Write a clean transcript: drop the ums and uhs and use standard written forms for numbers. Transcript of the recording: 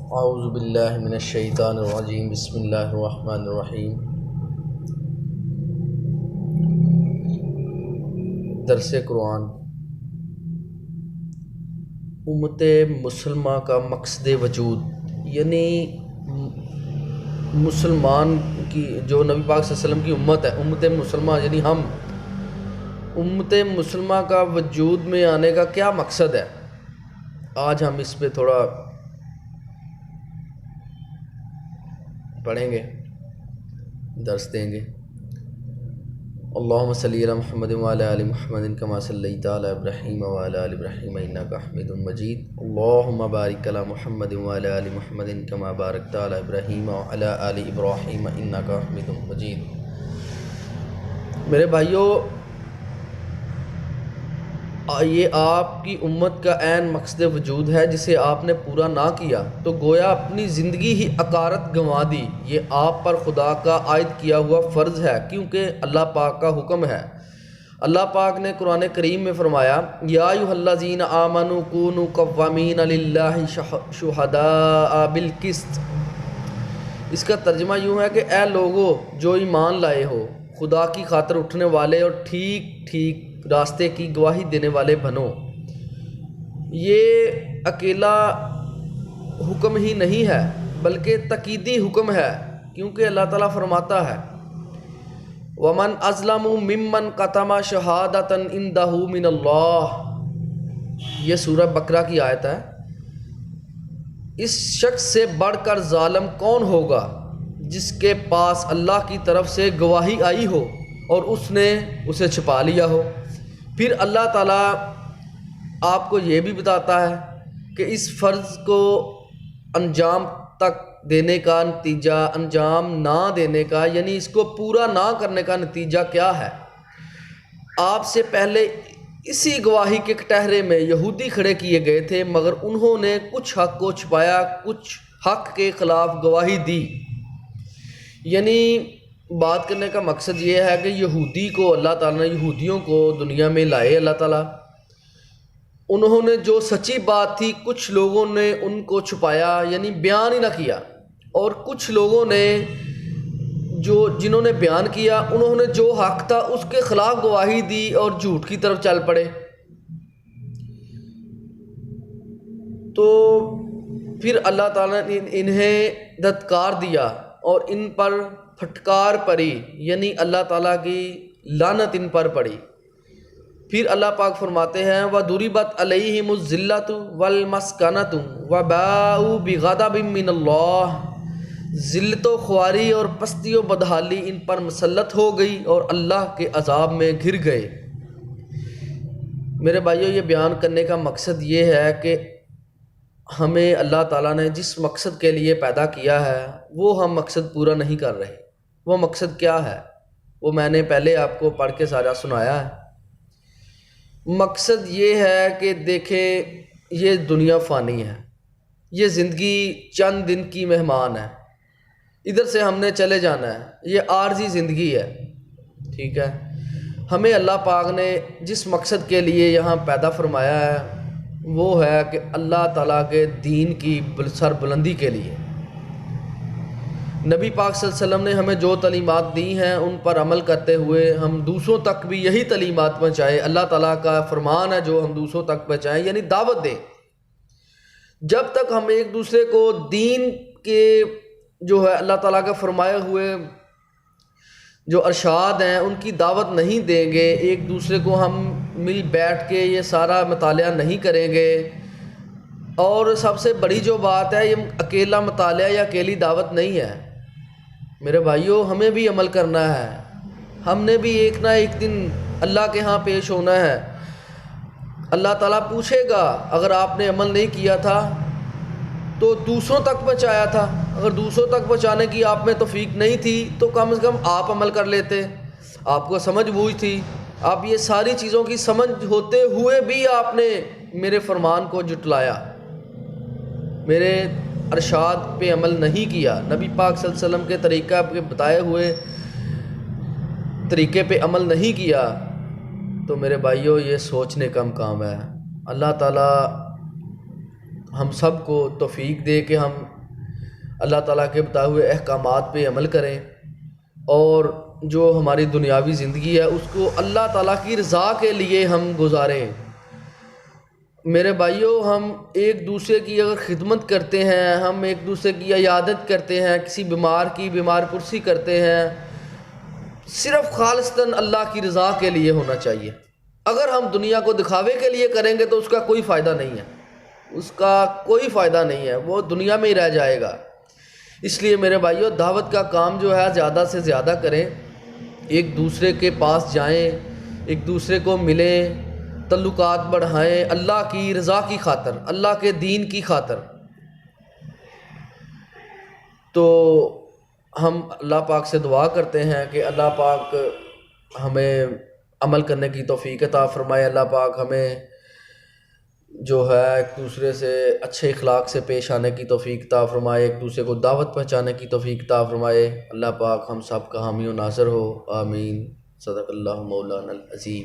اعوذ باللہ من الشیطان الرجیم، بسم اللہ الرحمن الرحیم۔ درس قرآن۔ امت مسلمہ کا مقصد وجود، یعنی مسلمان کی جو نبی پاک صلی اللہ علیہ وسلم کی امت ہے، امت مسلمہ یعنی ہم، امت مسلمہ کا وجود میں آنے کا کیا مقصد ہے، آج ہم اس پہ تھوڑا پڑھیں گے، درس دیں گے۔ اللہم صلی علی محمد وعلی آل محمد کما صلیت علی ابراہیم وعلی آل ابراہیم انک حمید مجید۔ اللہم بارک علی محمد وعلی آل محمد کما بارکت علی ابراہیم وعلی آل ابراہیم انک حمید مجید۔ میرے بھائیو، یہ آپ کی امت کا عین مقصد وجود ہے، جسے آپ نے پورا نہ کیا تو گویا اپنی زندگی ہی عقارت گنوا دی۔ یہ آپ پر خدا کا عائد کیا ہوا فرض ہے، کیونکہ اللہ پاک کا حکم ہے۔ اللہ پاک نے قرآن کریم میں فرمایا، یا ایھا الذین آمنوا کونوا قوامین للہ شہداء بالقسط۔ اس کا ترجمہ یوں ہے کہ اے لوگو جو ایمان لائے ہو، خدا کی خاطر اٹھنے والے اور ٹھیک راستے کی گواہی دینے والے بنو۔ یہ اکیلا حکم ہی نہیں ہے بلکہ تاکیدی حکم ہے، کیونکہ اللہ تعالیٰ فرماتا ہے، وَمَنْ أَظْلَمُ مِمَّنْ قَتَمَ شَهَادَةً عِنْدَهُ مِنَ اللَّهِ۔ یہ سورہ بقرہ کی آیت ہے۔ اس شخص سے بڑھ کر ظالم کون ہوگا جس کے پاس اللہ کی طرف سے گواہی آئی ہو اور اس نے اسے چھپا لیا ہو۔ پھر اللہ تعالیٰ آپ کو یہ بھی بتاتا ہے کہ اس فرض کو انجام تک دینے کا نتیجہ، انجام نہ دینے کا، یعنی اس کو پورا نہ کرنے کا نتیجہ کیا ہے۔ آپ سے پہلے اسی گواہی کے کٹہرے میں یہودی کھڑے کیے گئے تھے، مگر انہوں نے کچھ حق کو چھپایا، کچھ حق کے خلاف گواہی دی۔ یعنی بات کرنے کا مقصد یہ ہے کہ یہودی کو اللہ تعالیٰ نے یہودیوں کو دنیا میں لائے، اللہ تعالیٰ انہوں نے جو سچی بات تھی کچھ لوگوں نے ان کو چھپایا، یعنی بیان ہی نہ کیا، اور کچھ لوگوں نے جنہوں نے بیان کیا انہوں نے جو حق تھا اس کے خلاف گواہی دی اور جھوٹ کی طرف چل پڑے۔ تو پھر اللہ تعالیٰ نے انہیں دھتکار دیا اور ان پر پھٹکار پڑی، یعنی اللہ تعالیٰ کی لعنت ان پر پڑی۔ پھر اللہ پاک فرماتے ہیں، وَضُرِبَتْ عَلَيْهِمُ الذِّلَّةُ وَالْمَسْكَنَةُ وَبَاءُوا بِغَضَبٍ مِّنَ اللَّهِ۔ ذلت و خواری اور پستی و بدحالی ان پر مسلط ہو گئی اور اللہ کے عذاب میں گر گئے۔ میرے بھائیو، یہ بیان کرنے کا مقصد یہ ہے کہ ہمیں اللہ تعالیٰ نے جس مقصد کے لیے پیدا کیا ہے وہ ہم مقصد پورا نہیں کر رہے۔ وہ مقصد کیا ہے وہ میں نے پہلے آپ کو پڑھ کے سارا سنایا ہے۔ مقصد یہ ہے کہ دیکھیں، یہ دنیا فانی ہے، یہ زندگی چند دن کی مہمان ہے، ادھر سے ہم نے چلے جانا ہے، یہ عارضی زندگی ہے، ٹھیک ہے۔ ہمیں اللہ پاک نے جس مقصد کے لیے یہاں پیدا فرمایا ہے وہ ہے کہ اللہ تعالیٰ کے دین کی سربلندی کے لیے۔ نبی پاک صلی اللہ علیہ وسلم نے ہمیں جو تعلیمات دی ہیں ان پر عمل کرتے ہوئے ہم دوسروں تک بھی یہی تعلیمات پہنچائیں۔ اللہ تعالیٰ کا فرمان ہے جو ہم دوسروں تک پہنچائیں، یعنی دعوت دیں۔ جب تک ہم ایک دوسرے کو دین کے جو ہے اللہ تعالیٰ کا فرمائے ہوئے جو ارشاد ہیں ان کی دعوت نہیں دیں گے، ایک دوسرے کو ہم مل بیٹھ کے یہ سارا مطالعہ نہیں کریں گے، اور سب سے بڑی جو بات ہے یہ اکیلا مطالعہ یا اکیلی دعوت نہیں ہے۔ میرے بھائیوں، ہمیں بھی عمل کرنا ہے، ہم نے بھی ایک نہ ایک دن اللہ کے ہاں پیش ہونا ہے۔ اللہ تعالیٰ پوچھے گا، اگر آپ نے عمل نہیں کیا تھا تو دوسروں تک پہنچایا تھا، اگر دوسروں تک پہنچانے کی آپ میں توفیق نہیں تھی تو کم از کم آپ عمل کر لیتے، آپ کو سمجھ بوجھ تھی۔ آپ یہ ساری چیزوں کی سمجھ ہوتے ہوئے بھی آپ نے میرے فرمان کو جھٹلایا، میرے ارشاد پہ عمل نہیں کیا، نبی پاک صلی اللہ علیہ وسلم کے طریقہ کے بتائے ہوئے طریقے پہ عمل نہیں کیا، تو میرے بھائیوں یہ سوچنے کا کام ہے۔ اللہ تعالیٰ ہم سب کو توفیق دے کہ ہم اللہ تعالیٰ کے بتائے ہوئے احکامات پہ عمل کریں، اور جو ہماری دنیاوی زندگی ہے اس کو اللہ تعالیٰ کی رضا کے لیے ہم گزاریں۔ میرے بھائیوں، ہم ایک دوسرے کی اگر خدمت کرتے ہیں، ہم ایک دوسرے کی عیادت کرتے ہیں، کسی بیمار کی بیمار پرسی کرتے ہیں، صرف خالصتاً اللہ کی رضا کے لیے ہونا چاہیے۔ اگر ہم دنیا کو دکھاوے کے لیے کریں گے تو اس کا کوئی فائدہ نہیں ہے، اس کا کوئی فائدہ نہیں ہے، وہ دنیا میں ہی رہ جائے گا۔ اس لیے میرے بھائیوں، دعوت کا کام جو ہے زیادہ سے زیادہ کریں، ایک دوسرے کے پاس جائیں، ایک دوسرے کو ملیں، تعلقات بڑھائیں، اللہ کی رضا کی خاطر، اللہ کے دین کی خاطر۔ تو ہم اللہ پاک سے دعا کرتے ہیں کہ اللہ پاک ہمیں عمل کرنے کی توفیق عطا فرمائے، اللہ پاک ہمیں جو ہے ایک دوسرے سے اچھے اخلاق سے پیش آنے کی توفیق عطا فرمائے، ایک دوسرے کو دعوت پہنچانے کی توفیق عطا فرمائے۔ اللہ پاک ہم سب کا حامی و ناصر ہو، آمین۔ صدق اللہ مولانا العظیم۔